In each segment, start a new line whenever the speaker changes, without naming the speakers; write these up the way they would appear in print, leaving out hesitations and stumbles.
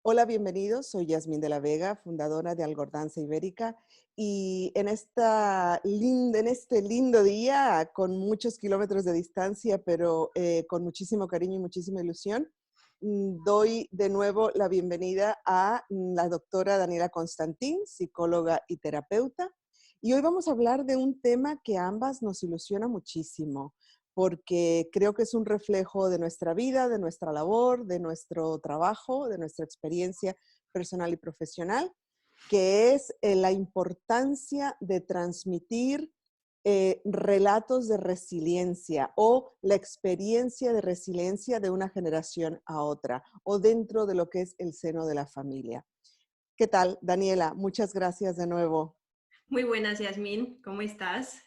Hola, bienvenidos. Soy Yasmín de la Vega, fundadora de Algordanza Ibérica. Y en este lindo día, con muchos kilómetros de distancia, pero con muchísimo cariño y muchísima ilusión, doy de nuevo la bienvenida a la doctora Daniela Constantín, psicóloga y terapeuta. Y hoy vamos a hablar de un tema que a ambas nos ilusiona muchísimo, porque creo que es un reflejo de nuestra vida, de nuestra labor, de nuestro trabajo, de nuestra experiencia personal y profesional, que es la importancia de transmitir relatos de resiliencia o la experiencia de resiliencia de una generación a otra o dentro de lo que es el seno de la familia. ¿Qué tal, Daniela? Muchas gracias de nuevo.
Muy buenas, Yasmín, ¿cómo estás?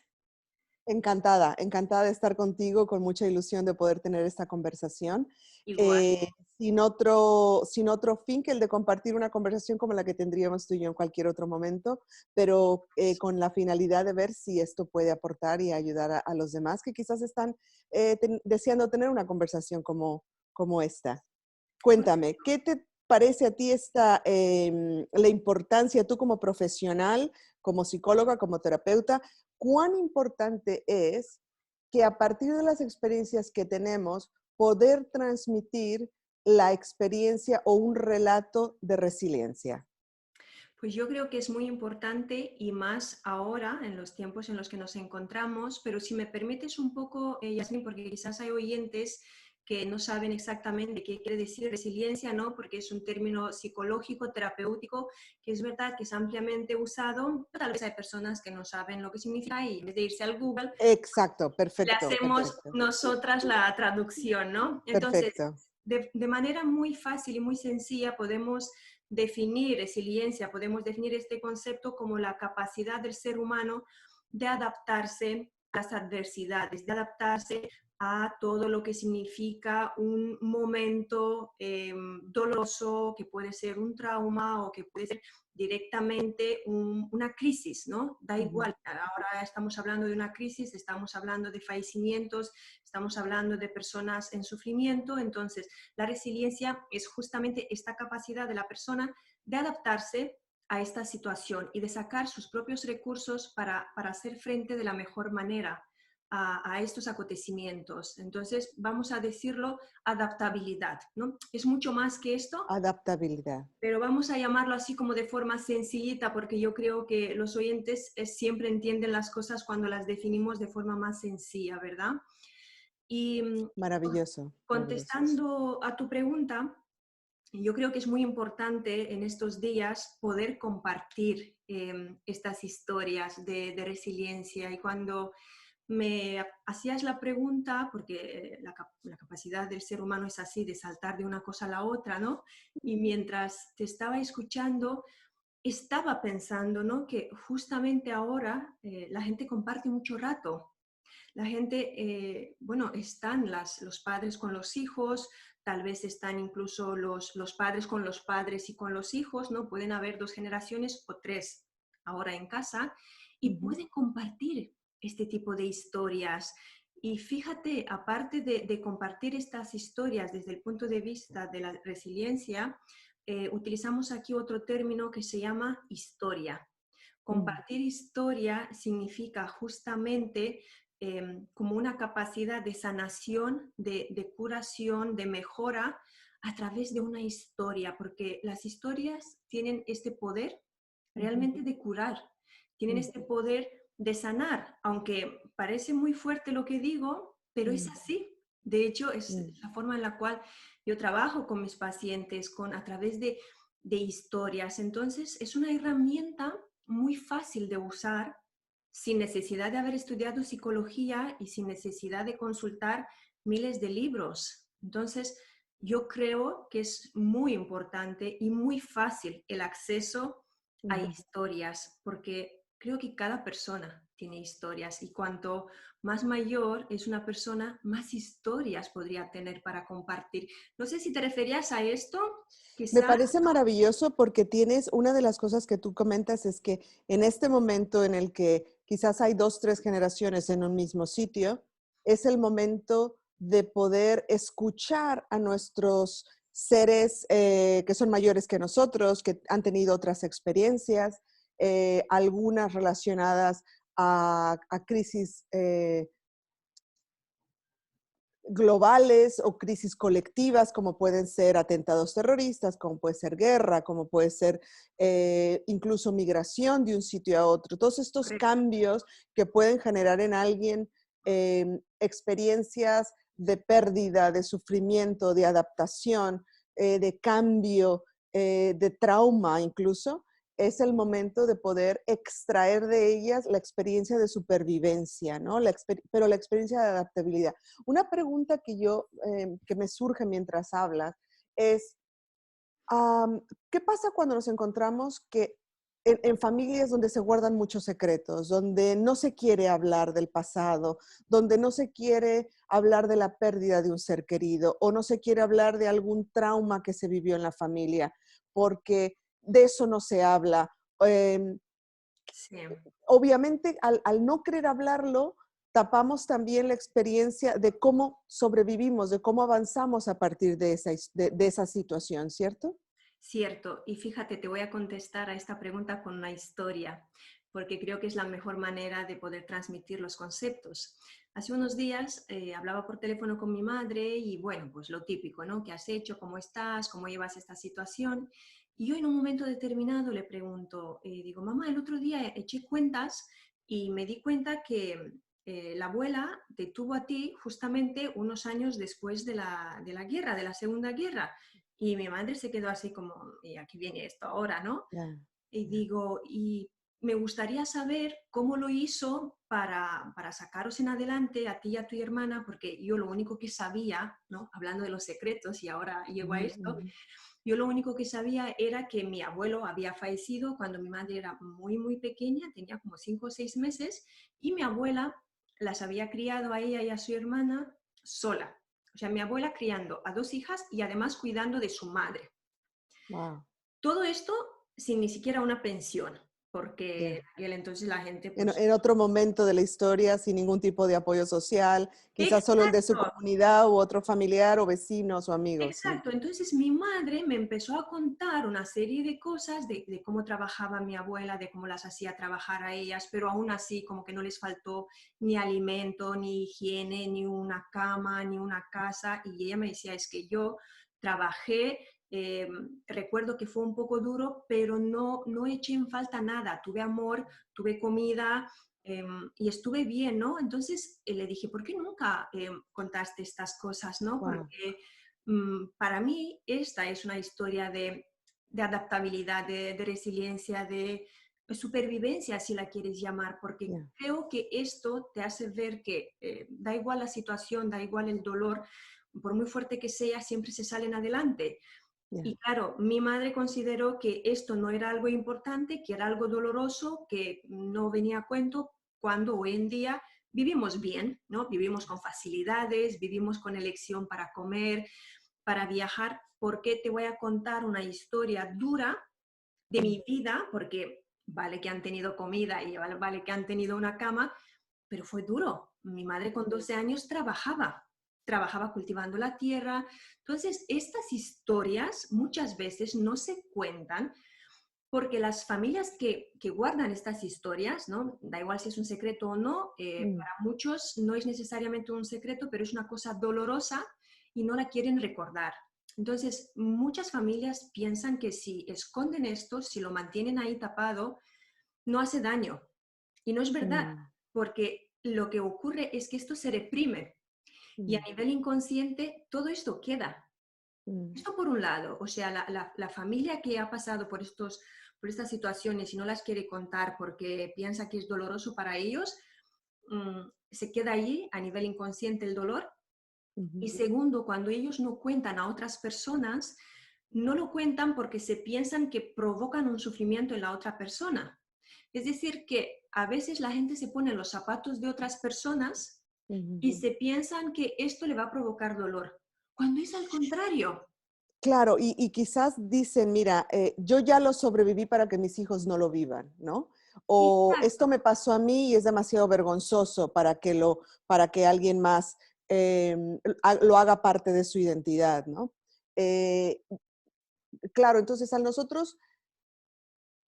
Encantada, encantada de estar contigo, con mucha ilusión de poder tener esta conversación.
Igual.
eh, sin otro fin que el de compartir una conversación como la que tendríamos tú y yo en cualquier otro momento, pero con la finalidad de ver si esto puede aportar y ayudar a los demás que quizás están deseando tener una conversación como esta. Cuéntame, ¿qué te parece a ti la importancia, tú como profesional, como psicóloga, como terapeuta, cuán importante es que a partir de las experiencias que tenemos, poder transmitir la experiencia o un relato de resiliencia?
Pues yo creo que es muy importante y más ahora, en los tiempos en los que nos encontramos, pero si me permites un poco, Yasmín, porque quizás hay oyentes que no saben exactamente qué quiere decir resiliencia, ¿no? Porque es un término psicológico, terapéutico, que es verdad que es ampliamente usado, pero tal vez hay personas que no saben lo que significa y en vez de irse al Google,
Exacto,
le
perfecto,
hacemos
perfecto,
nosotras la traducción, ¿no? Entonces,
perfecto.
de manera muy fácil y muy sencilla podemos definir resiliencia, podemos definir este concepto como la capacidad del ser humano de adaptarse a las adversidades, de adaptarse a todo lo que significa un momento doloroso, que puede ser un trauma o que puede ser directamente una crisis, ¿no? Da
Ujú.
igual, ahora estamos hablando de una crisis, estamos hablando de fallecimientos, estamos hablando de personas en sufrimiento, entonces la resiliencia es justamente esta capacidad de la persona de adaptarse a esta situación y de sacar sus propios recursos para hacer frente de la mejor manera a estos acontecimientos. Entonces, vamos a decirlo adaptabilidad, ¿no? Es mucho más que esto,
Adaptabilidad.
pero vamos a llamarlo así como de forma sencillita, porque yo creo que los oyentes siempre entienden las cosas cuando las definimos de forma más sencilla, ¿verdad? Y
Maravilloso, maravilloso.
contestando a tu pregunta, yo creo que es muy importante en estos días poder compartir estas historias de resiliencia. Y cuando me hacías la pregunta, porque la capacidad del ser humano es así, de saltar de una cosa a la otra, ¿no? Y mientras te estaba escuchando, estaba pensando, ¿no? Que justamente ahora la gente comparte mucho rato. La gente, bueno, están los padres con los hijos, tal vez están incluso los padres con los padres y con los hijos, ¿no? Pueden haber dos generaciones o tres ahora en casa y
Ujú.
pueden compartir este tipo de historias. Y fíjate, aparte de compartir estas historias desde el punto de vista de la resiliencia, utilizamos aquí otro término que se llama historia.
Mm.
Compartir historia significa justamente como una capacidad de sanación, de curación, de mejora a través de una historia, porque las historias tienen este poder
Ujú.
realmente de curar, tienen
Mm.
este poder de sanar, aunque parece muy fuerte lo que digo, pero es
Mm.
así. De hecho, es
Mm.
la forma en la cual yo trabajo con mis pacientes, a través de historias. Entonces, es una herramienta muy fácil de usar sin necesidad de haber estudiado psicología y sin necesidad de consultar miles de libros. Entonces, yo creo que es muy importante y muy fácil el acceso a
Ujú.
historias, porque creo que cada persona tiene historias y cuanto más mayor es una persona, más historias podría tener para compartir. No sé si te referías a esto,
Me
quizás.
parece maravilloso porque tienes, una de las cosas que tú comentas es que en este momento en el que quizás hay dos, tres generaciones en un mismo sitio, es el momento de poder escuchar a nuestros seres que son mayores que nosotros, que han tenido otras experiencias, algunas relacionadas a crisis globales o crisis colectivas, como pueden ser atentados terroristas, como puede ser guerra, como puede ser incluso migración de un sitio a otro. Todos estos
Correcto.
cambios que pueden generar en alguien experiencias de pérdida, de sufrimiento, de adaptación, de cambio, de trauma incluso, es el momento de poder extraer de ellas la experiencia de supervivencia, ¿no? Pero la experiencia de adaptabilidad. Una pregunta que me surge mientras hablas es, ¿qué pasa cuando nos encontramos que en familias donde se guardan muchos secretos, donde no se quiere hablar del pasado, donde no se quiere hablar de la pérdida de un ser querido o no se quiere hablar de algún trauma que se vivió en la familia, porque de eso no se habla? Em,
Sí.
Obviamente, al no querer hablarlo, tapamos también la experiencia de cómo sobrevivimos, de cómo avanzamos a partir de esa situación, ¿cierto?
Cierto, y fíjate, te voy a contestar a esta pregunta con una historia, porque creo que es la mejor manera de poder transmitir los conceptos. Hace unos días hablaba por teléfono con mi madre y bueno, pues lo típico, ¿no? ¿Qué has hecho? ¿Cómo estás? ¿Cómo llevas esta situación? Y yo en un momento determinado le pregunto, digo, mamá, el otro día eché cuentas y me di cuenta que la abuela te tuvo a ti justamente unos años después de la guerra, de la Segunda Guerra. Y mi madre se quedó así como, ¿y aquí viene esto ahora, no?
Ya,
Y
ya.
digo, y me gustaría saber cómo lo hizo para sacaros en adelante a ti y a tu hermana, porque yo lo único que sabía, ¿no? Hablando de los secretos y ahora llego a
Ujú,
esto,
ujú.
yo lo único que sabía era que mi abuelo había fallecido cuando mi madre era muy, muy pequeña, tenía como 5 o 6 meses, y mi abuela las había criado a ella y a su hermana sola. O sea, mi abuela criando a 2 hijas y además cuidando de su madre.
Wow,
Todo esto sin ni siquiera una pensión, porque en
ya.
aquel entonces la gente, pues,
En otro momento de la historia, sin ningún tipo de apoyo social, quizás solo el de su
exacto,
comunidad u otro familiar o vecinos o amigos, sí.
exacto. Entonces mi madre me empezó a contar una serie de cosas de cómo trabajaba mi abuela, de cómo las hacía trabajar a ellas, pero aún así como que no les faltó ni alimento, ni higiene, ni una cama, ni una casa. Y ella me decía, es que yo trabajé, recuerdo que fue un poco duro, pero no eché en falta nada. Tuve amor, tuve comida, y estuve bien, ¿no? Entonces le dije, ¿por qué nunca contaste estas cosas, ¿no?
Wow,
Porque para mí esta es una historia de adaptabilidad, de resiliencia, de supervivencia, si la quieres llamar, porque
ya,
creo que esto te hace ver que da igual la situación, da igual el dolor, por muy fuerte que sea, siempre se salen adelante.
ya,
Y claro, mi madre consideró que esto no era algo importante, que era algo doloroso, que no venía a cuento, cuando hoy en día vivimos bien, ¿no? Vivimos con facilidades, vivimos con elección para comer, para viajar. ¿Por qué te voy a contar una historia dura de
mm,
mi vida? Porque vale que han tenido comida y vale que han tenido una cama, pero fue duro. Mi madre con 12 años trabajaba cultivando la tierra. Entonces, estas historias muchas veces no se cuentan porque las familias que guardan estas historias, ¿no? Da igual si es un secreto o no,
mm,
para muchos no es necesariamente un secreto, pero es una cosa dolorosa y no la quieren recordar. Entonces, muchas familias piensan que si esconden esto, si lo mantienen ahí tapado, no hace daño. Y no es verdad,
mm,
porque lo que ocurre es que esto se reprime y a
mm,
nivel inconsciente todo esto queda.
mm.
Esto por un lado, o sea, la familia que ha pasado por estas situaciones y no las quiere contar porque piensa que es doloroso para ellos, se queda allí a nivel inconsciente el dolor.
Ujú.
Y segundo, cuando ellos no cuentan a otras personas, no lo cuentan porque se piensan que provocan un sufrimiento en la otra persona. Es decir, que a veces la gente se pone en los zapatos de otras personas
Ujú.
y se piensan que esto le va a provocar dolor, cuando es al contrario.
Claro, y quizás dicen, mira, yo ya lo sobreviví para que mis hijos no lo vivan, ¿no? O
Exacto.
esto me pasó a mí y es demasiado vergonzoso para que alguien más lo haga parte de su identidad, ¿no? Eh, claro, entonces al nosotros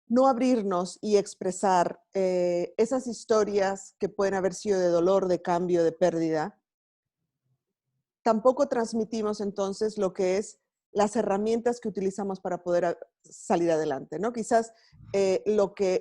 no abrirnos y expresar esas historias que pueden haber sido de dolor, de cambio, de pérdida, tampoco transmitimos entonces lo que es las herramientas que utilizamos para poder salir adelante, ¿no? Quizás lo que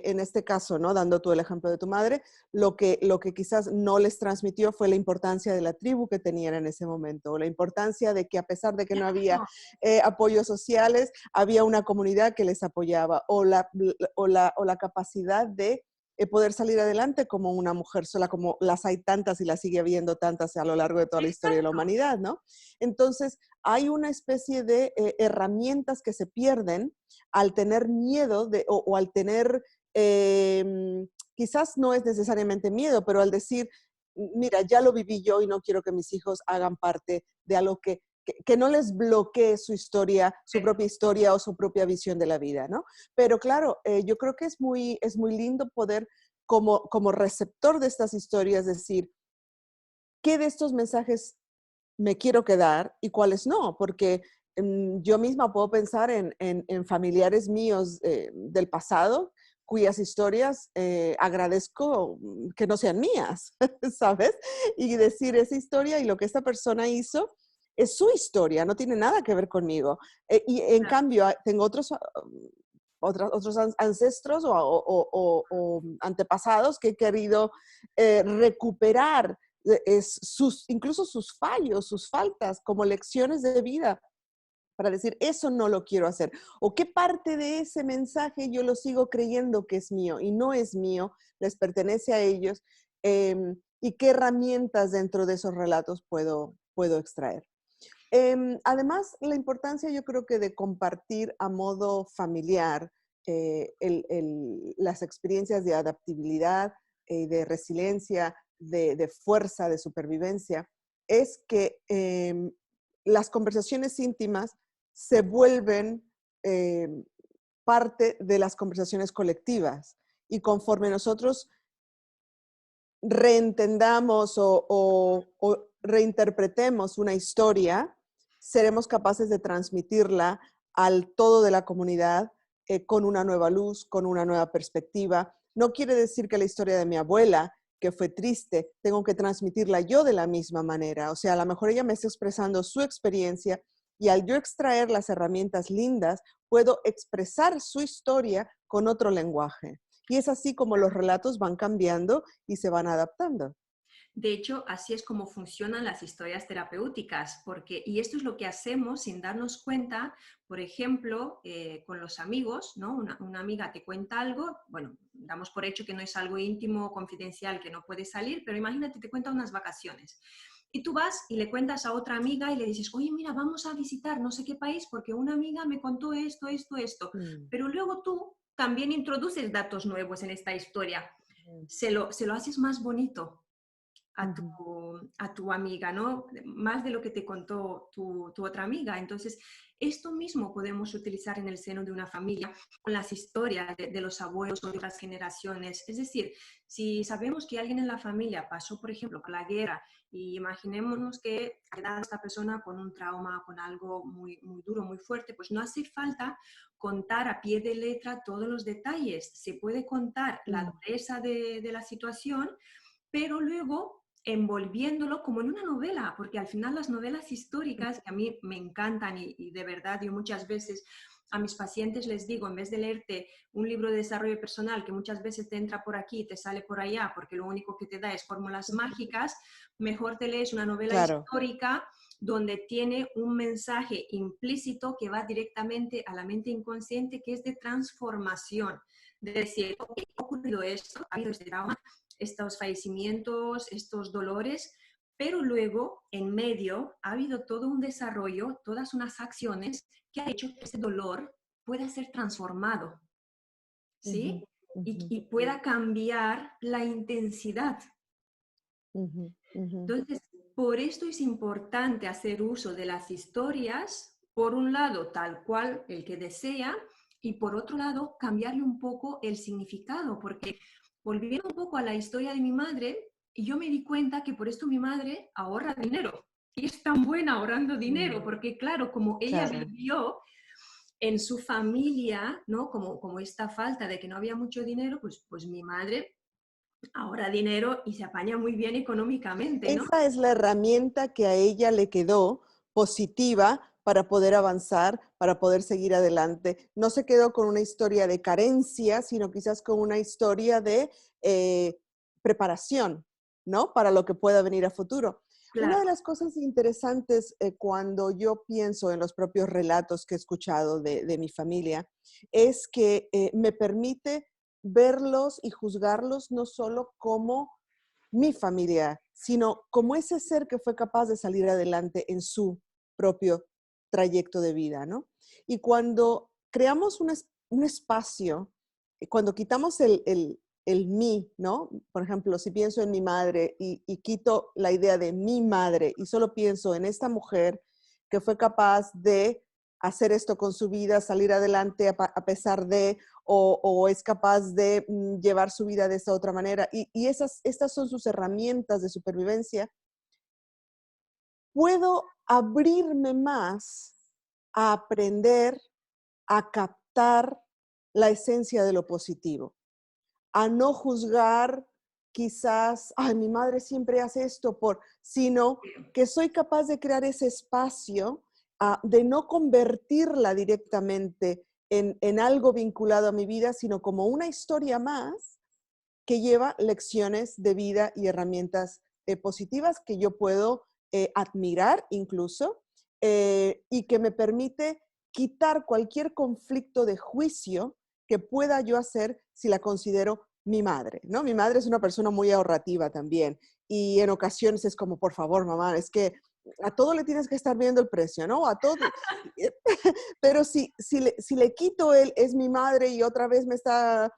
en este caso, ¿no? Dando tú el ejemplo de tu madre, lo que quizás no les transmitió fue la importancia de la tribu que tenían en ese momento, o la importancia de que a pesar de que no había
Claro,
apoyos sociales, había una comunidad que les apoyaba, o la capacidad de poder salir adelante como una mujer sola, como las hay tantas y las sigue habiendo tantas a lo largo de toda la historia de la
exacto.
humanidad, ¿no? Entonces, hay una especie de herramientas que se pierden al tener miedo o al tener, quizás no es necesariamente miedo, pero al decir, mira, ya lo viví yo y no quiero que mis hijos hagan parte de algo que no les bloquee su historia, su propia historia o su propia visión de la vida, ¿no? Pero claro, yo creo que es muy lindo poder, como receptor de estas historias, decir, ¿qué de estos mensajes me quiero quedar y cuáles no? Porque yo misma puedo pensar en familiares míos del pasado cuyas historias agradezco que no sean mías, ¿sabes? Y decir esa historia y lo que esta persona hizo es su historia, no tiene nada que ver conmigo. Y en cambio, tengo otros ancestros o antepasados que he querido recuperar incluso sus fallos, sus faltas, como lecciones de vida, para decir, eso no lo quiero hacer. O qué parte de ese mensaje yo lo sigo creyendo que es mío y no es mío, les pertenece a ellos, y qué herramientas dentro de esos relatos puedo extraer. Además, la importancia yo creo que de compartir a modo familiar las experiencias de adaptabilidad, de resiliencia, de fuerza, de supervivencia, es que las conversaciones íntimas se vuelven em, parte de las conversaciones colectivas. Y conforme nosotros reentendamos o reinterpretemos una historia, seremos capaces de transmitirla al todo de la comunidad con una nueva luz, con una nueva perspectiva. No quiere decir que la historia de mi abuela, que fue triste, tengo que transmitirla yo de la misma manera. O sea, a lo mejor ella me está expresando su experiencia y al yo extraer las herramientas lindas, puedo expresar su historia con otro lenguaje. Y es así como los relatos van cambiando y se van adaptando.
De hecho, así es como funcionan las historias terapéuticas, porque, y esto es lo que hacemos sin darnos cuenta, por ejemplo, con los amigos, ¿no? Una amiga te cuenta algo, bueno, damos por hecho que no es algo íntimo o confidencial, que no puede salir, pero imagínate, te cuenta unas vacaciones. Y tú vas y le cuentas a otra amiga y le dices, oye, mira, vamos a visitar no sé qué país porque una amiga me contó esto, esto, esto.
Mm,
Pero luego tú también introduces datos nuevos en esta historia.
ujú,
Se lo haces más bonito
ujú,
a tu amiga, ¿no? Más de lo que te contó tu otra amiga. Entonces, esto mismo podemos utilizar en el seno de una familia con las historias de los abuelos o de otras generaciones. Es decir, si sabemos que alguien en la familia pasó, por ejemplo, por la guerra y imaginémonos que ha quedado esta persona con un trauma, con algo muy, muy duro, muy fuerte, pues no hace falta contar a pie de letra todos los detalles. Se puede contar la
mm,
dureza de la situación, pero luego envolviéndolo como en una novela, porque al final las novelas históricas, que a mí me encantan y de verdad yo muchas veces a mis pacientes les digo, en vez de leerte un libro de desarrollo personal que muchas veces te entra por aquí y te sale por allá, porque lo único que te da es fórmulas mágicas, mejor te lees una novela
claro.
histórica donde tiene un mensaje implícito que va directamente a la mente inconsciente, que es de transformación. De decir, ok, ha ocurrido esto, ha habido este trauma, estos fallecimientos, estos dolores, pero luego en medio ha habido todo un desarrollo, todas unas acciones que ha hecho que ese dolor pueda ser transformado,
Ujú,
¿sí?
ujú,
Y pueda cambiar la intensidad.
ujú, ujú,
Entonces, por esto es importante hacer uso de las historias, por un lado, tal cual el que desea, y por otro lado, cambiarle un poco el significado, porque volviendo un poco a la historia de mi madre, yo me di cuenta que por esto mi madre ahorra dinero. y es tan buena ahorrando dinero,
Mm,
porque claro, como ella
claro.
vivió en su familia, ¿no? Como esta falta de que no había mucho dinero, pues mi madre ahorra dinero y se apaña muy bien económicamente, ¿no?
Esa es la herramienta que a ella le quedó positiva para poder avanzar, para poder seguir adelante. No se quedó con una historia de carencia, sino quizás con una historia de eh, preparación, ¿no? Para lo que pueda venir a futuro. Una de
Claro,
las cosas interesantes cuando yo pienso en los propios relatos que he escuchado de mi familia es que me permite verlos y juzgarlos no solo como mi familia, sino como ese ser que fue capaz de salir adelante en su propio trayecto de vida, ¿no? Y cuando creamos un espacio, cuando quitamos el mí, ¿no? Por ejemplo, si pienso en mi madre y quito la idea de mi madre y solo pienso en esta mujer que fue capaz de hacer esto con su vida, salir adelante a pesar de, o es capaz de llevar su vida de esta otra manera. Y estas son sus herramientas de supervivencia. Puedo abrirme más a aprender, a captar la esencia de lo positivo, a no juzgar quizás, ay, mi madre siempre hace esto sino que soy capaz de crear ese espacio, de no convertirla directamente en algo vinculado a mi vida, sino como una historia más que lleva lecciones de vida y herramientas positivas que yo puedo admirar incluso y que me permite quitar cualquier conflicto de juicio que pueda yo hacer si la considero mi madre, ¿no? Mi madre es una persona muy ahorrativa también y en ocasiones es como, por favor, mamá, es que a todo le tienes que estar viendo el precio, ¿no? A todo. Pero si le quito él, es mi madre y otra vez me está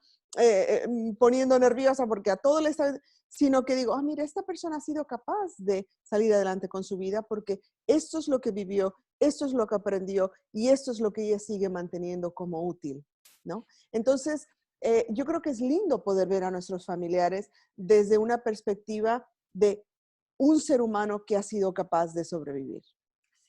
poniendo nerviosa porque a todo le está, sino que digo, mira, esta persona ha sido capaz de salir adelante con su vida porque esto es lo que vivió, esto es lo que aprendió y esto es lo que ella sigue manteniendo como útil, ¿no? Entonces, yo creo que es lindo poder ver a nuestros familiares desde una perspectiva de un ser humano que ha sido capaz de sobrevivir.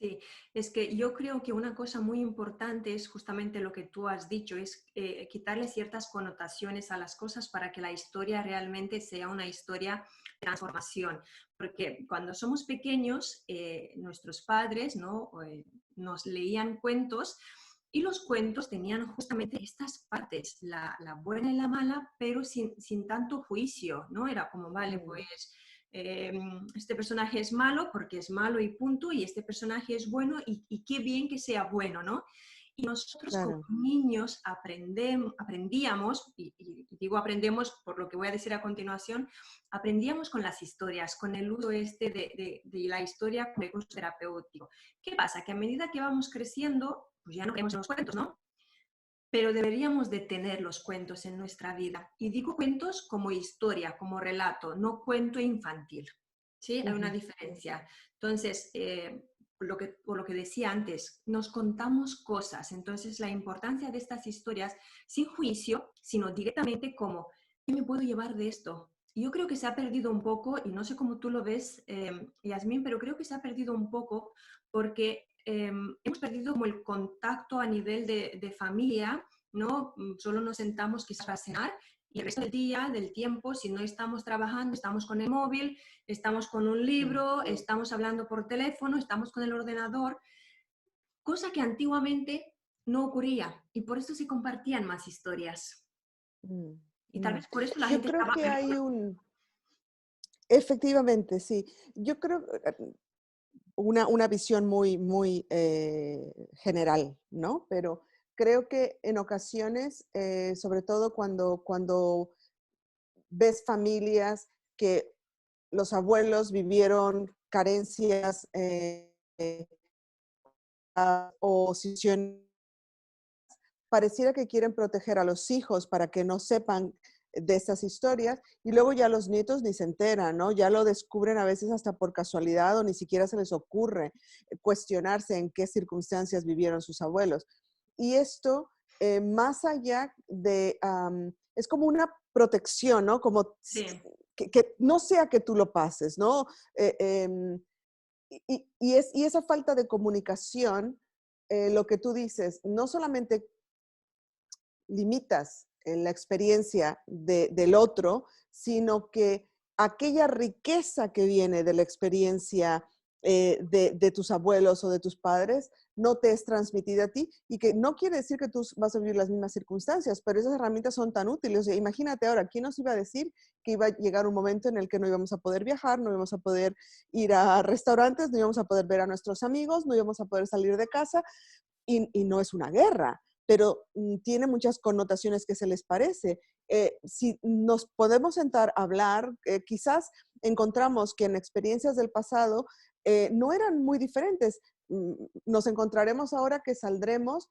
sí, es que yo creo que una cosa muy importante es justamente lo que tú has dicho, es quitarle ciertas connotaciones a las cosas para que la historia realmente sea una historia de transformación. Porque cuando somos pequeños, nuestros padres, ¿no? Nos leían cuentos y los cuentos tenían justamente estas partes, la buena y la mala, pero sin tanto juicio, ¿no? Era como, vale,
Mm,
pues este personaje es malo porque es malo y punto, y este personaje es bueno y qué bien que sea bueno, ¿no? Y nosotros como
claro,
niños aprendíamos, y digo aprendemos por lo que voy a decir a continuación, aprendíamos con las historias, con el uso este de la historia como recurso terapéutico. ¿Qué pasa? Que a medida que vamos creciendo, pues ya no creemos en los cuentos, ¿no? Pero deberíamos de tener los cuentos en nuestra vida. Y digo cuentos como historia, como relato, no cuento infantil. ¿Sí? Hay una
ujú,
diferencia. Entonces, por lo que decía antes, nos contamos cosas. Entonces, la importancia de estas historias, sin juicio, sino directamente como, ¿qué me puedo llevar de esto? Y yo creo que se ha perdido un poco, y no sé cómo tú lo ves, Yasmín, pero creo que se ha perdido un poco porque hemos perdido como el contacto a nivel de familia, ¿no? Solo nos sentamos quizás a cenar y el resto del día, del tiempo, si no estamos trabajando, estamos con el móvil, estamos con un
mm,
libro, estamos hablando por teléfono, estamos con el ordenador, cosa que antiguamente no ocurría y por eso se compartían más historias.
mm,
Y tal
mm.
vez por eso la
Yo
gente
creo
estaba
que hay
mejor.
efectivamente, sí. Yo creo una visión muy, muy general, ¿no? Pero creo que en ocasiones, sobre todo cuando ves familias que los abuelos vivieron carencias o situaciones, pareciera que quieren proteger a los hijos para que no sepan de estas historias y luego ya los nietos ni se enteran, ¿no? Ya lo descubren a veces hasta por casualidad o ni siquiera se les ocurre cuestionarse en qué circunstancias vivieron sus abuelos. Y esto, más allá de, es como una protección, ¿no? Como
Sí,
que no sea que tú lo pases, ¿no? Eh, em, y esa falta de comunicación, lo que tú dices, no solamente limitas en la experiencia del otro, sino que aquella riqueza que viene de la experiencia de tus abuelos o de tus padres no te es transmitida a ti y que no quiere decir que tú vas a vivir las mismas circunstancias, pero esas herramientas son tan útiles. O sea, imagínate ahora, ¿quién nos iba a decir que iba a llegar un momento en el que no íbamos a poder viajar, no íbamos a poder ir a restaurantes, no íbamos a poder ver a nuestros amigos, no íbamos a poder salir de casa? Y no es una guerra, pero tiene muchas connotaciones que se les parece. Si nos podemos sentar a hablar, quizás encontramos que en experiencias del pasado no eran muy diferentes. Nos encontraremos ahora que saldremos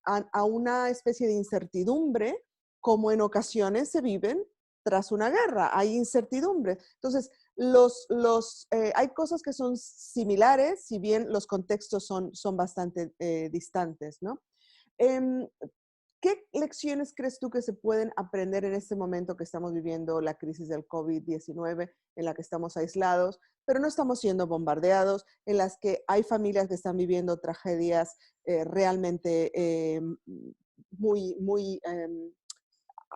a una especie de incertidumbre, como en ocasiones se viven tras una guerra. Hay incertidumbre. Entonces, hay cosas que son similares, si bien los contextos son bastante distantes, ¿no? Em, ¿Qué lecciones crees tú que se pueden aprender en este momento que estamos viviendo la crisis del COVID-19, en la que estamos aislados, pero no estamos siendo bombardeados, en las que hay familias que están viviendo tragedias realmente muy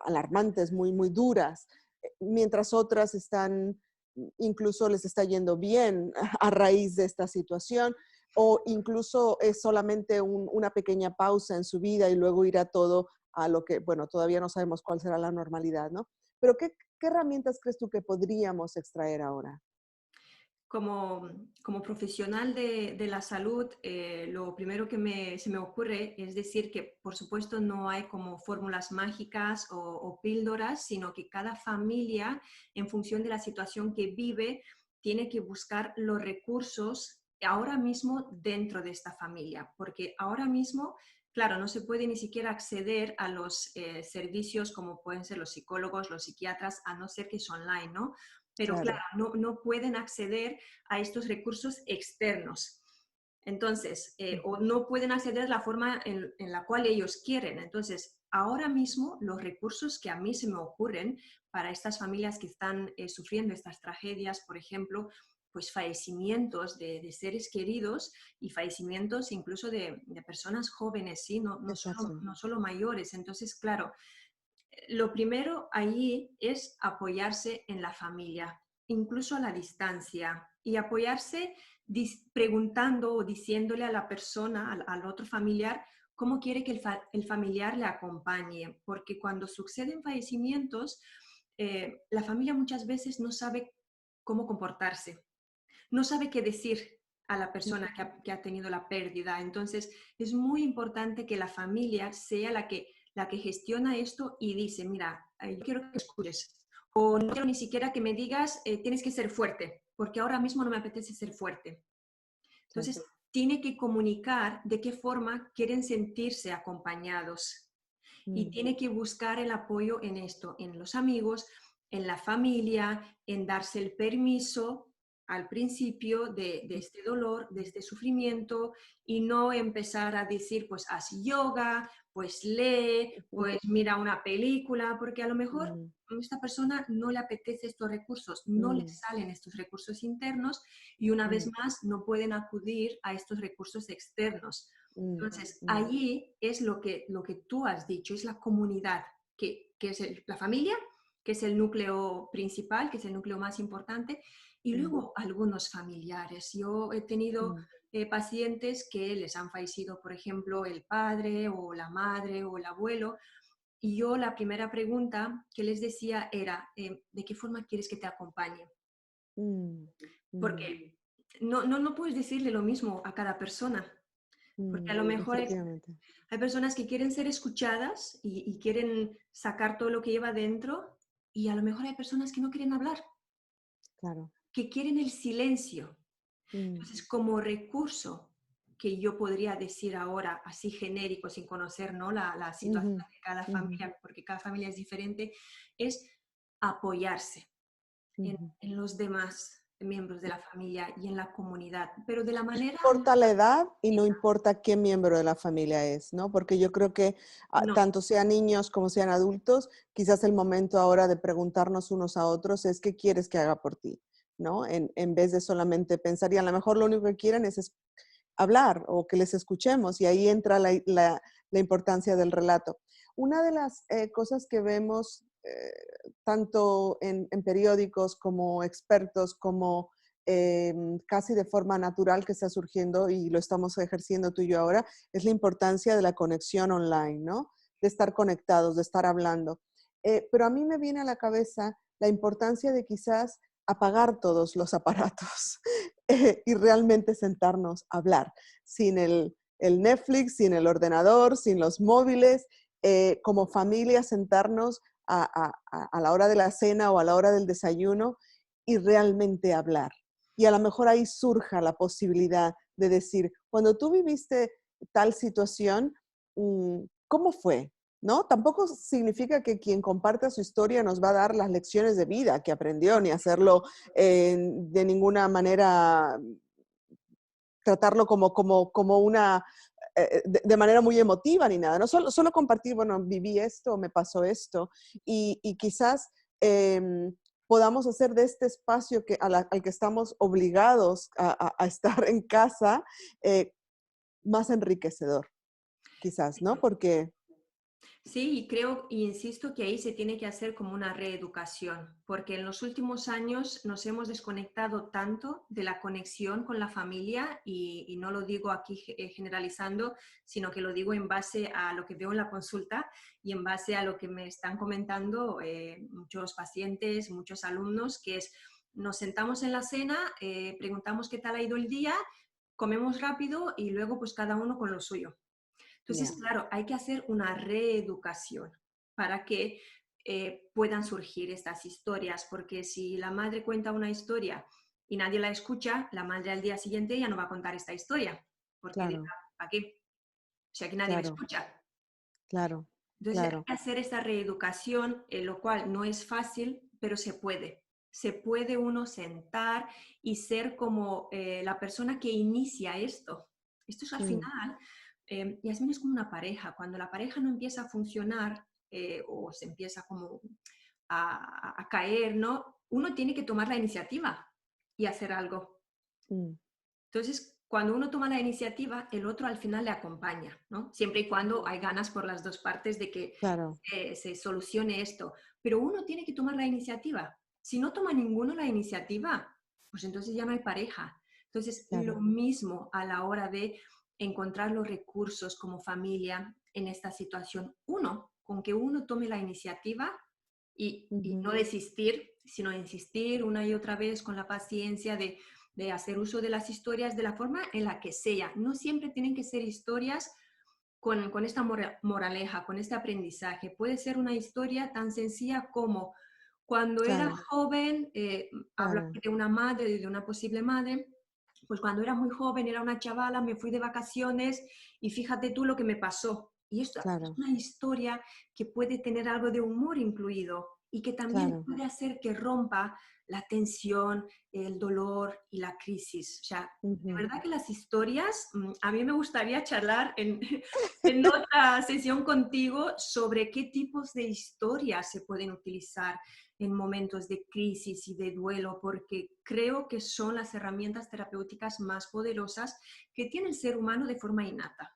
alarmantes, muy duras, mientras otras están, incluso les está yendo bien a raíz de esta situación, o incluso es solamente una pequeña pausa en su vida y luego irá todo a lo que, bueno, todavía no sabemos cuál será la normalidad, ¿no? Pero ¿qué herramientas crees tú que podríamos extraer ahora?
Como profesional de la salud, lo primero que se me ocurre es decir que, por supuesto, no hay como fórmulas mágicas o píldoras, sino que cada familia, en función de la situación que vive, tiene que buscar los recursos ahora mismo dentro de esta familia, porque ahora mismo, claro, no se puede ni siquiera acceder a los servicios como pueden ser los psicólogos, los psiquiatras, a no ser que es online, ¿no? Pero claro,
Claro.
no pueden acceder a estos recursos externos. Entonces, o no pueden acceder de la forma en la cual ellos quieren. Entonces, ahora mismo los recursos que a mí se me ocurren para estas familias que están sufriendo estas tragedias, por ejemplo, pues fallecimientos de seres queridos y fallecimientos incluso de personas jóvenes, ¿sí?
Exacto.
No solo mayores. Entonces, claro, lo primero allí es apoyarse en la familia, incluso a la distancia, y apoyarse preguntando o diciéndole a la persona, al otro familiar, cómo quiere que el familiar le acompañe, porque cuando suceden fallecimientos, la familia muchas veces no sabe cómo comportarse, no sabe qué decir a la persona que ha tenido la pérdida. Entonces, es muy importante que la familia sea la que gestiona esto y dice, mira, yo quiero que escuches, o no quiero ni siquiera que me digas, tienes que ser fuerte, porque ahora mismo no me apetece ser fuerte.
Sí.
Entonces, tiene que comunicar de qué forma quieren sentirse acompañados y
Mm,
tiene que buscar el apoyo en esto, en los amigos, en la familia, en darse el permiso al principio de este dolor, de este sufrimiento y no empezar a decir, pues haz yoga, pues lee, pues mira una película, porque a lo mejor
mm,
a esta persona no le apetece estos recursos, no le
mm,
salen estos recursos internos y una vez
mm,
más no pueden acudir a estos recursos externos.
mm,
Entonces,
mm,
allí es lo que tú has dicho, es la comunidad, que es la familia, que es el núcleo principal, que es el núcleo más importante, y
mm,
luego algunos familiares. Yo he tenido
mm,
pacientes que les han fallecido, por ejemplo, el padre o la madre o el abuelo, y yo la primera pregunta que les decía era, ¿de qué forma quieres que te acompañe?
mm, mm,
Porque no puedes decirle lo mismo a cada persona, porque a lo mejor
efectivamente,
hay personas que quieren ser escuchadas y quieren sacar todo lo que lleva dentro y a lo mejor hay personas que no quieren hablar,
claro.
que quieren el silencio.
Mm,
Entonces, como recurso que yo podría decir ahora, así genérico, sin conocer, ¿no? La situación
ujú,
de cada
ujú,
familia, porque cada familia es diferente, es apoyarse
ujú.
en los demás miembros de la familia y en la comunidad, pero de la manera
Importa la edad y no
más
importa qué miembro de la familia es, ¿no? Porque yo creo que
no,
tanto sean niños como sean adultos, quizás el momento ahora de preguntarnos unos a otros es qué quieres que haga por ti, ¿no? En vez de solamente pensar, y a lo mejor lo único que quieren es hablar o que les escuchemos, y ahí entra la importancia del relato. Una de las cosas que vemos tanto en periódicos como expertos, como casi de forma natural que está surgiendo y lo estamos ejerciendo tú y yo ahora, es la importancia de la conexión online, ¿no? De estar conectados, de estar hablando. Pero a mí me viene a la cabeza la importancia de quizás apagar todos los aparatos y realmente sentarnos a hablar, sin el Netflix, sin el ordenador, sin los móviles, como familia sentarnos a la hora de la cena o a la hora del desayuno y realmente hablar. Y a lo mejor ahí surja la posibilidad de decir, cuando tú viviste tal situación, ¿cómo fue? ¿No? Tampoco significa que quien comparta su historia nos va a dar las lecciones de vida que aprendió, ni hacerlo de ninguna manera, tratarlo como una, de manera muy emotiva ni nada, ¿no? Solo compartir, bueno, viví esto, me pasó esto, y quizás podamos hacer de este espacio al que estamos obligados a estar en casa más enriquecedor, quizás, ¿no? Porque,
Sí, y creo y insisto que ahí se tiene que hacer como una reeducación, porque en los últimos años nos hemos desconectado tanto de la conexión con la familia y no lo digo aquí generalizando, sino que lo digo en base a lo que veo en la consulta y en base a lo que me están comentando muchos pacientes, muchos alumnos, que es nos sentamos en la cena, preguntamos qué tal ha ido el día, comemos rápido y luego pues cada uno con lo suyo. Entonces,
ya,
claro, hay que hacer una reeducación para que puedan surgir estas historias, porque si la madre cuenta una historia y nadie la escucha, la madre al día siguiente ya no va a contar esta historia, porque dirá,
claro,
¿para qué? O sea, que nadie me
claro,
escucha.
claro,
Entonces, hay
claro,
que hacer esta reeducación, lo cual no es fácil, pero se puede. Se puede uno sentar y ser como la persona que inicia esto. Esto es al
mm,
final, Yasmín es como una pareja. Cuando la pareja no empieza a funcionar o se empieza como a caer, ¿no? Uno tiene que tomar la iniciativa y hacer algo.
mm,
Entonces, cuando uno toma la iniciativa, el otro al final le acompaña, ¿no? Siempre y cuando hay ganas por las dos partes de que
claro,
se solucione esto. Pero uno tiene que tomar la iniciativa. Si no toma ninguno la iniciativa, pues entonces ya no hay pareja. Entonces, lo
claro,
mismo a la hora de encontrar los recursos como familia en esta situación. Uno, con que uno tome la iniciativa y
ujú,
no desistir, sino insistir una y otra vez con la paciencia de hacer uso de las historias de la forma en la que sea. No siempre tienen que ser historias con esta moraleja, con este aprendizaje. Puede ser una historia tan sencilla como cuando era
claro,
joven, hablo
claro,
de una madre, de una posible madre, pues cuando era muy joven, era una chavala, me fui de vacaciones y fíjate tú lo que me pasó. Y esto es
claro,
una historia que puede tener algo de humor incluido y que también
claro.
puede hacer que rompa la tensión, el dolor y la crisis. O sea, de
Ujú.
verdad que las historias, a mí me gustaría charlar en otra sesión contigo sobre qué tipos de historias se pueden utilizar en momentos de crisis y de duelo, porque creo que son las herramientas terapéuticas más poderosas que tiene el ser humano de forma innata.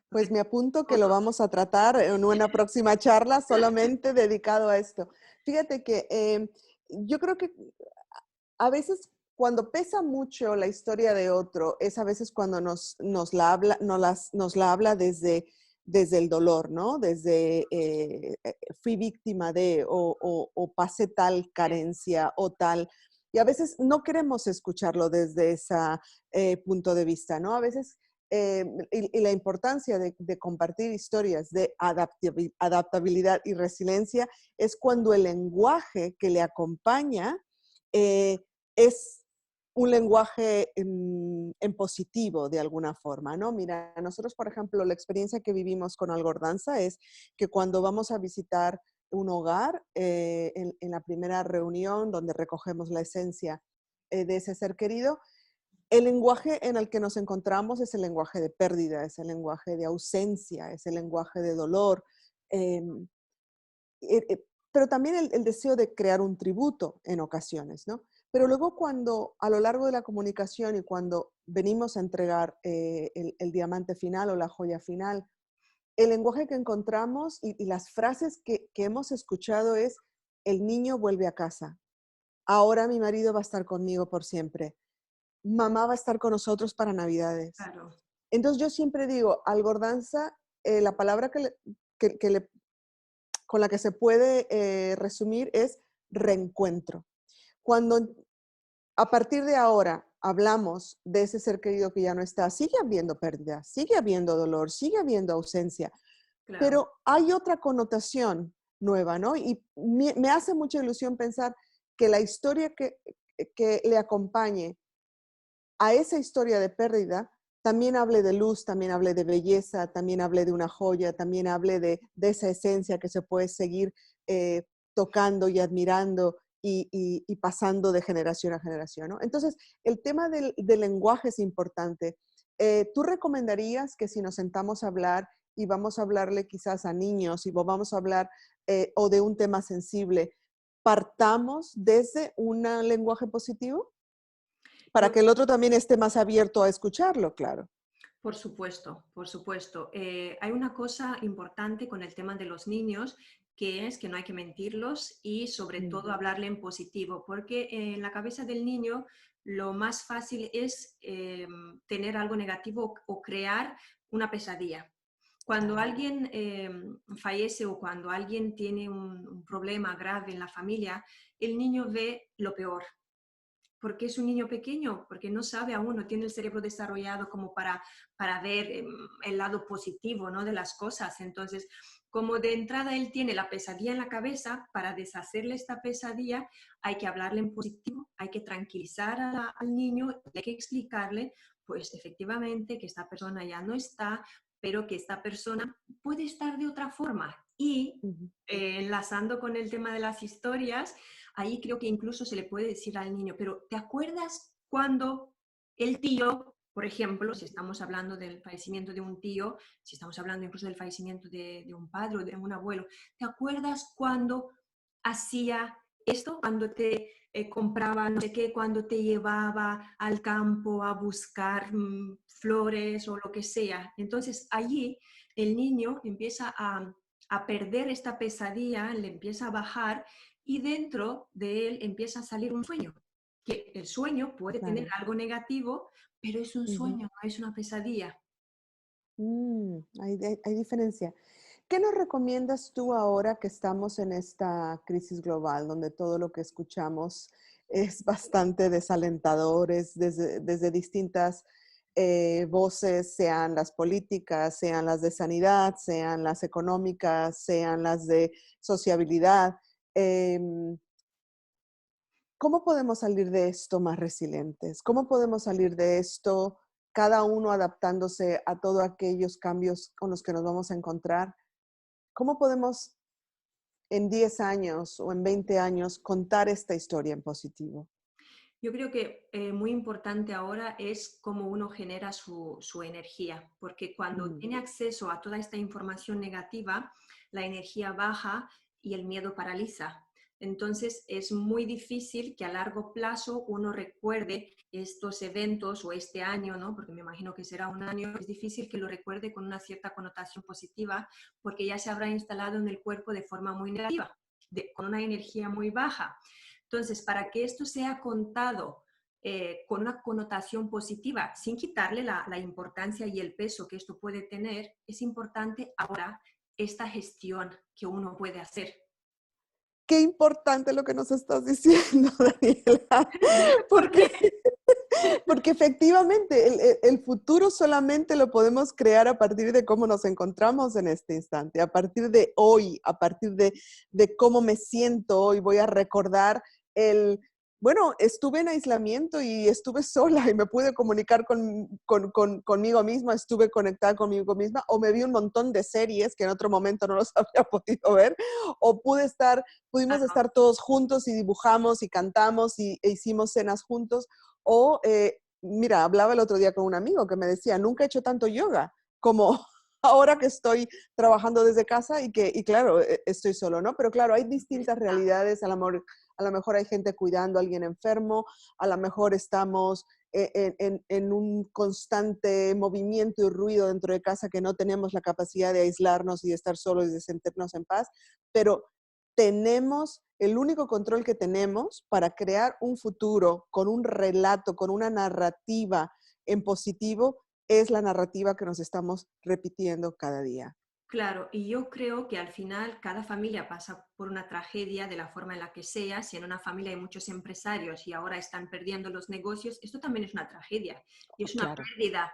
Pues
Porque
me apunto que lo
todos,
vamos a tratar en una próxima charla solamente dedicado a esto. Fíjate que yo creo que a veces cuando pesa mucho la historia de otro, es a veces cuando nos la habla, nos la habla desde el dolor, ¿no? Desde fui víctima de o pasé tal carencia o tal. Y a veces no queremos escucharlo desde ese punto de vista, ¿no? A veces, y la importancia de compartir historias de adaptabilidad y resiliencia es cuando el lenguaje que le acompaña eh, es un lenguaje en positivo de alguna forma, ¿no? Mira, nosotros, por ejemplo, la experiencia que vivimos con Algordanza es que cuando vamos a visitar un hogar, en la primera reunión donde recogemos la esencia de ese ser querido, el lenguaje en el que nos encontramos es el lenguaje de pérdida, es el lenguaje de ausencia, es el lenguaje de dolor. Eh, pero también el deseo de crear un tributo en ocasiones, ¿no? Pero luego cuando a lo largo de la comunicación y cuando venimos a entregar el diamante final o la joya final, el lenguaje que encontramos y las frases que hemos escuchado es, el niño vuelve a casa. Ahora mi marido va a estar conmigo por siempre. Mamá va a estar con nosotros para Navidades.
Claro,
Entonces yo siempre digo, Algordanza, la palabra que le- con la que se puede resumir es reencuentro. Cuando a partir de ahora hablamos de ese ser querido que ya no está, sigue habiendo pérdida, sigue habiendo dolor, sigue habiendo ausencia,
claro.
pero hay otra connotación nueva, ¿no? Y me hace mucha ilusión pensar que la historia que le acompañe a esa historia de pérdida también hable de luz, también hable de belleza, también hable de una joya, también hable de esa esencia que se puede seguir eh, tocando y admirando y pasando de generación a generación, ¿no? Entonces, el tema del lenguaje es importante. ¿Tú recomendarías que si nos sentamos a hablar y vamos a hablarle quizás a niños y vamos a hablar o de un tema sensible, partamos desde un lenguaje positivo? Para
Yo
que el otro también esté más abierto a escucharlo, claro.
Por supuesto, por supuesto. Hay una cosa importante con el tema de los niños, que es que no hay que mentirlos y sobre
Mm,
todo hablarle en positivo, porque en la cabeza del niño lo más fácil es tener algo negativo o crear una pesadilla. Cuando
claro.
alguien fallece o cuando alguien tiene un problema grave en la familia, el niño ve lo peor, porque es un niño pequeño, porque no sabe aún, no tiene el cerebro desarrollado como para ver el lado positivo, ¿no?, de las cosas. Entonces, como de entrada él tiene la pesadilla en la cabeza, para deshacerle esta pesadilla hay que hablarle en positivo, hay que tranquilizar al niño, hay que explicarle, pues efectivamente, que esta persona ya no está, pero que esta persona puede estar de otra forma. Y
Ujú.
enlazando con el tema de las historias, ahí creo que incluso se le puede decir al niño, pero ¿te acuerdas cuando el tío, por ejemplo, si estamos hablando del fallecimiento de un tío, si estamos hablando incluso del fallecimiento de un padre o de un abuelo, ¿te acuerdas cuando hacía esto, cuando te compraba no sé qué, cuando te llevaba al campo a buscar flores o lo que sea? Entonces allí el niño empieza a perder esta pesadilla, le empieza a bajar y dentro de él empieza a salir un sueño, que el sueño puede tener
Claro.
algo negativo, pero es un
Ujú.
sueño, no es una pesadilla.
Hay diferencia. ¿Qué nos recomiendas tú ahora que estamos en esta crisis global, donde todo lo que escuchamos es bastante desalentador, es desde distintas voces, sean las políticas, sean las de sanidad, sean las económicas, sean las de sociabilidad? Em, ¿Cómo podemos salir de esto más resilientes? ¿Cómo podemos salir de esto cada uno adaptándose a todos aquellos cambios con los que nos vamos a encontrar? ¿Cómo podemos en 10 años o en 20 años contar esta historia en positivo?
Yo creo que muy importante ahora es cómo uno genera su energía, porque cuando
Mm,
tiene acceso a toda esta información negativa, la energía baja y el miedo paraliza. Entonces es muy difícil que a largo plazo uno recuerde estos eventos o este año, ¿no?, porque me imagino que será un año, es difícil que lo recuerde con una cierta connotación positiva, porque ya se habrá instalado en el cuerpo de forma muy negativa, con una energía muy baja. Entonces, para que esto sea contado con una connotación positiva, sin quitarle la importancia y el peso que esto puede tener, es importante ahora esta gestión que uno puede hacer.
qué importante lo que nos estás diciendo, Daniela,
¿Por qué?
porque, porque efectivamente el futuro solamente lo podemos crear a partir de cómo nos encontramos en este instante, a partir de hoy, a partir de cómo me siento hoy. Voy a recordar el, bueno, estuve en aislamiento y estuve sola y me pude comunicar conmigo misma, estuve conectada conmigo misma, o me vi un montón de series que en otro momento no los había podido ver, o pudimos estar todos juntos y dibujamos y cantamos e hicimos cenas juntos, o mira, hablaba el otro día con un amigo que me decía, nunca he hecho tanto yoga como, ahora que estoy trabajando desde casa y claro, estoy solo, ¿no? Pero claro, hay distintas
Está.
realidades, a lo mejor hay gente cuidando a alguien enfermo, a lo mejor estamos en un constante movimiento y ruido dentro de casa que no tenemos la capacidad de aislarnos y de estar solos y de sentirnos en paz, pero tenemos, el único control que tenemos para crear un futuro con un relato, con una narrativa en positivo, es la narrativa que nos estamos repitiendo cada día.
Claro, y yo creo que al final cada familia pasa por una tragedia de la forma en la que sea. Si en una familia hay muchos empresarios y ahora están perdiendo los negocios, esto también es una tragedia y
Oh,
es una
claro,
pérdida.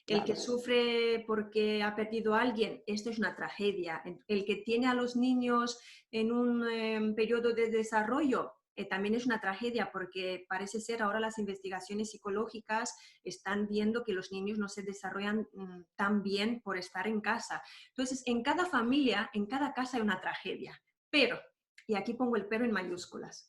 El que
claro.
sufre porque ha perdido a alguien, esto es una tragedia. El que tiene a los niños en un periodo de desarrollo, también es una tragedia porque parece ser ahora las investigaciones psicológicas están viendo que los niños no se desarrollan tan bien por estar en casa. Entonces, en cada familia, en cada casa hay una tragedia. Pero, y aquí pongo el pero en mayúsculas,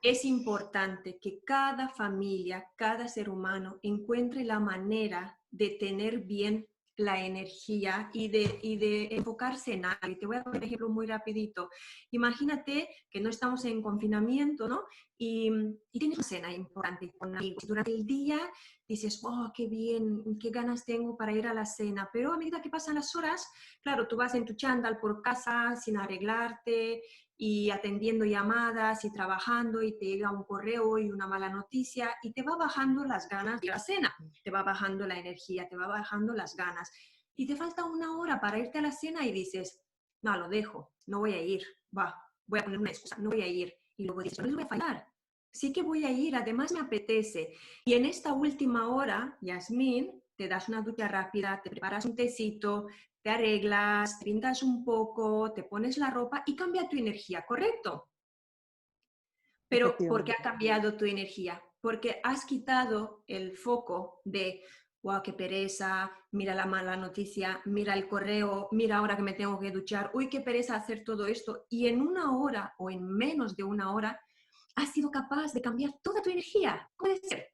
es importante que cada familia, cada ser humano encuentre la manera de tener bien la energía y de enfocarse en algo. Y te voy a dar un ejemplo muy rapidito. Imagínate que no estamos en confinamiento, ¿no? Y tienes una cena importante con amigos. Durante el día dices, oh, qué bien, qué ganas tengo para ir a la cena. Pero a medida que pasan las horas, claro, tú vas en tu chándal por casa sin arreglarte, y atendiendo llamadas y trabajando y te llega un correo y una mala noticia y te va bajando las ganas de la cena, te va bajando la energía, te va bajando las ganas y te falta una hora para irte a la cena y dices, no, lo dejo, no voy a ir, voy a poner una excusa, no voy a ir. Y luego dices, no les voy a fallar, sí que voy a ir, además me apetece. Y en esta última hora, Yasmín, te das una ducha rápida, te preparas un tecito, te arreglas, te pintas un poco, te pones la ropa y cambia tu energía, ¿correcto? Pero ¿por qué ha
Efectivamente.
cambiado tu energía? Porque has quitado el foco de, wow, qué pereza, mira la mala noticia, mira el correo, mira ahora que me tengo que duchar, uy, qué pereza hacer todo esto. Y en una hora o en menos de una hora has sido capaz de cambiar toda tu energía. Puede ser.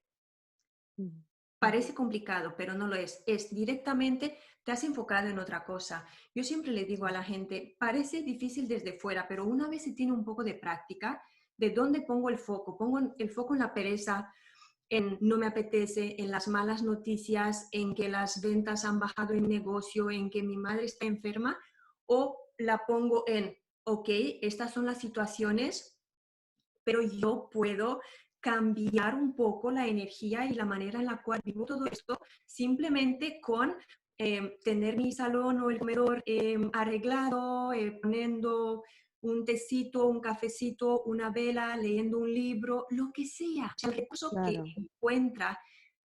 Mm.
Parece complicado, pero no lo es. Es directamente, te has enfocado en otra cosa. Yo siempre le digo a la gente, parece difícil desde fuera, pero una vez se tiene un poco de práctica, ¿de dónde pongo el foco? Pongo el foco en la pereza, en no me apetece, en las malas noticias, en que las ventas han bajado en negocio, en que mi madre está enferma, o la pongo en, ok, estas son las situaciones, pero yo puedo cambiar un poco la energía y la manera en la cual vivo todo esto simplemente con tener mi salón o el comedor arreglado, poniendo un tecito, un cafecito, una vela, leyendo un libro, lo que sea, el recurso que
Claro.
encuentra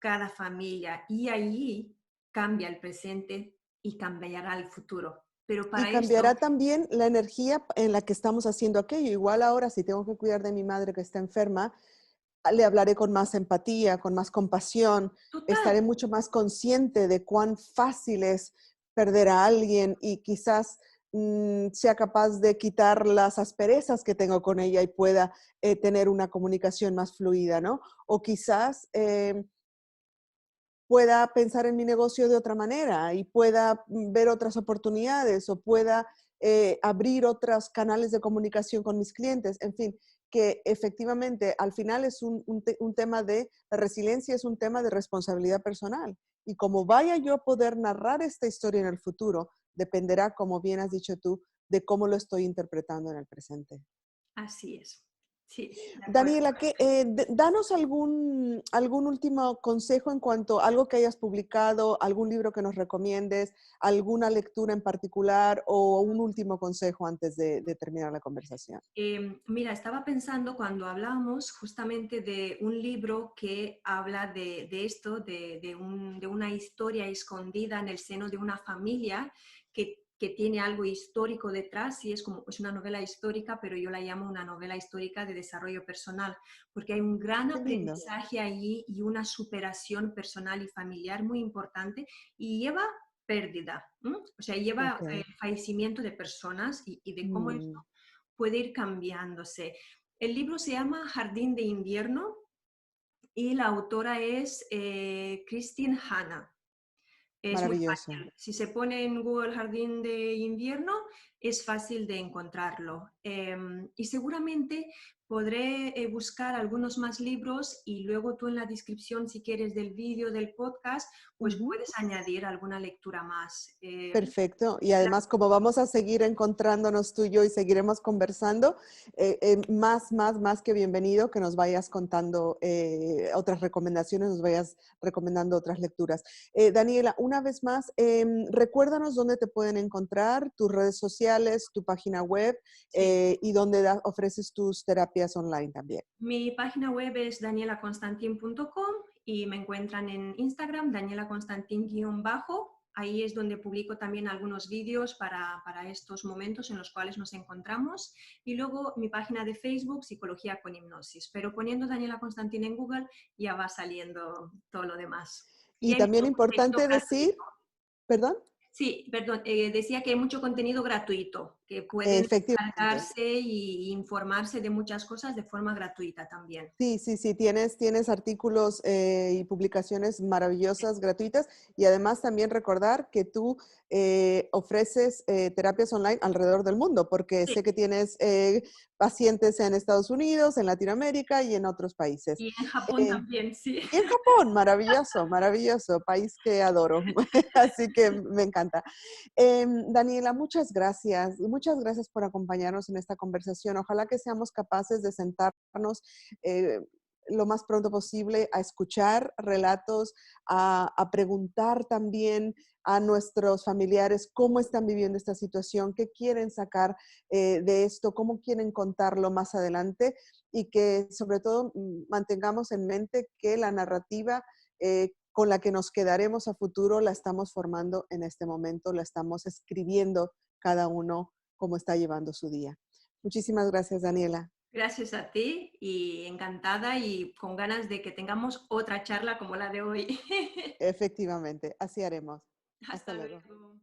cada familia y allí cambia el presente y cambiará el futuro. Pero
Y
para
cambiará
esto,
también la energía en la que estamos haciendo aquello. Igual ahora, si tengo que cuidar de mi madre que está enferma, le hablaré con más empatía, con más compasión,
total,
estaré mucho más consciente de cuán fácil es perder a alguien y quizás sea capaz de quitar las asperezas que tengo con ella y pueda tener una comunicación más fluida, ¿no? O quizás pueda pensar en mi negocio de otra manera y pueda ver otras oportunidades o pueda abrir otros canales de comunicación con mis clientes. En fin, que efectivamente al final es un tema de, la resiliencia es un tema de responsabilidad personal. Y como vaya yo a poder narrar esta historia en el futuro, dependerá, como bien has dicho tú, de cómo lo estoy interpretando en el presente.
así es. Sí, de acuerdo.
Daniela, danos algún último consejo en cuanto a algo que hayas publicado, algún libro que nos recomiendes, alguna lectura en particular o un último consejo antes de terminar la conversación.
Mira, estaba pensando cuando hablamos justamente de un libro que habla de esto, de una historia escondida en el seno de una familia que tiene algo histórico detrás, y es una novela histórica, pero yo la llamo una novela histórica de desarrollo personal, porque hay un gran
Qué lindo.
aprendizaje allí y una superación personal y familiar muy importante, y lleva pérdida, ¿m? O sea, lleva
Ok.
fallecimiento de personas y de cómo
Mm,
puede ir cambiándose. El libro se llama Jardín de Invierno y la autora es Christine Hanna. Es muy
Maravilloso.
fácil. Si se pone en Google Jardín de invierno, es fácil de encontrarlo. Y seguramente podré buscar algunos más libros y luego tú en la descripción, si quieres, del vídeo, del podcast, pues
Ujú.
puedes añadir alguna lectura más.
Perfecto. Y además, como vamos a seguir encontrándonos tú y yo y seguiremos conversando, más que bienvenido que nos vayas contando otras recomendaciones, nos vayas recomendando otras lecturas. Daniela, una vez más, recuérdanos dónde te pueden encontrar, tus redes sociales, tu página web
Sí.
y dónde ofreces tus terapias online también.
Mi página web es danielaconstantin.com y me encuentran en Instagram, danielaconstantin_bajo. Ahí es donde publico también algunos vídeos para estos momentos en los cuales nos encontramos. Y luego mi página de Facebook, Psicología con Hipnosis. Pero poniendo Daniela Constantin en Google ya va saliendo todo lo demás. Y
Y
hay
también
mucho contenido
importante decir,
gratuito.
perdón,
Sí, perdón, decía que hay mucho contenido gratuito, que pueden
efectivamente.
descargarse y informarse de muchas cosas de forma gratuita también.
Sí, sí, sí, tienes artículos y publicaciones maravillosas, gratuitas, y además también recordar que tú ofreces terapias online alrededor del mundo, porque
Sí,
sé que tienes pacientes en Estados Unidos, en Latinoamérica y en otros países.
y en Japón
Eh,
también, sí.
y en Japón, maravilloso, maravilloso, país que adoro, así que me encanta. Daniela, muchas gracias por acompañarnos en esta conversación. Ojalá que seamos capaces de sentarnos eh, lo más pronto posible a escuchar relatos, a preguntar también a nuestros familiares cómo están viviendo esta situación, qué quieren sacar de esto, cómo quieren contarlo más adelante y que sobre todo mantengamos en mente que la narrativa con la que nos quedaremos a futuro la estamos formando en este momento, la estamos escribiendo cada uno como está llevando su día. Muchísimas gracias, Daniela.
Gracias a ti y encantada y con ganas de que tengamos otra charla como la de hoy.
Efectivamente, así haremos. Hasta
Hasta
luego.
luego.